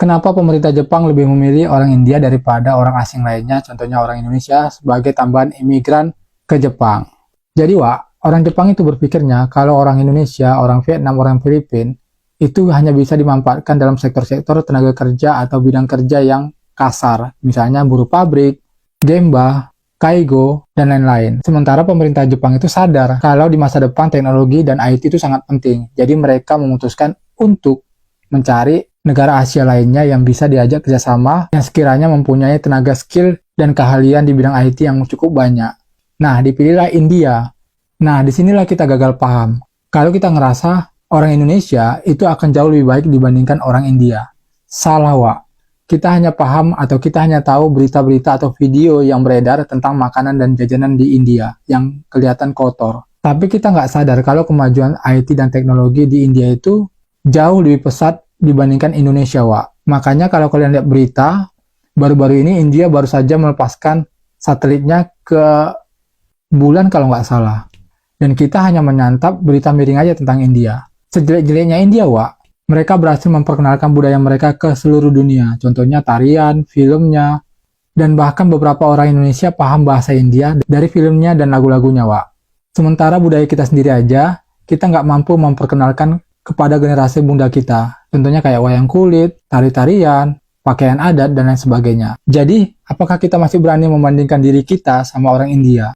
Kenapa pemerintah Jepang lebih memilih orang India daripada orang asing lainnya, contohnya orang Indonesia, sebagai tambahan imigran ke Jepang? Jadi, Wak, orang Jepang itu berpikirnya kalau orang Indonesia, orang Vietnam, orang Filipina, itu hanya bisa dimanfaatkan dalam sektor-sektor tenaga kerja atau bidang kerja yang kasar, misalnya buruh pabrik, gemba, kaigo, dan lain-lain. Sementara pemerintah Jepang itu sadar kalau di masa depan teknologi dan IT itu sangat penting, jadi mereka memutuskan untuk mencari negara Asia lainnya yang bisa diajak kerjasama yang sekiranya mempunyai tenaga skill dan keahlian di bidang IT yang cukup banyak. Nah, dipilihlah India. Nah, disinilah kita gagal paham. Kalau kita ngerasa orang Indonesia itu akan jauh lebih baik dibandingkan orang India. Salah, Wak. Kita hanya paham atau kita hanya tahu berita-berita atau video yang beredar tentang makanan dan jajanan di India yang kelihatan kotor. Tapi kita nggak sadar kalau kemajuan IT dan teknologi di India itu jauh lebih pesat dibandingkan Indonesia, Wak. Makanya kalau kalian lihat berita, baru-baru ini India baru saja melepaskan satelitnya ke bulan kalau nggak salah. Dan kita hanya menyantap berita miring aja tentang India. Sejelek-jeleknya India, Wak, mereka berhasil memperkenalkan budaya mereka ke seluruh dunia. Contohnya tarian, filmnya, dan bahkan beberapa orang Indonesia paham bahasa India dari filmnya dan lagu-lagunya, Wak. Sementara budaya kita sendiri aja, kita nggak mampu memperkenalkan kepada generasi bunda kita. Contohnya kayak wayang kulit, tari-tarian, pakaian adat, dan lain sebagainya. Jadi, apakah kita masih berani membandingkan diri kita sama orang India?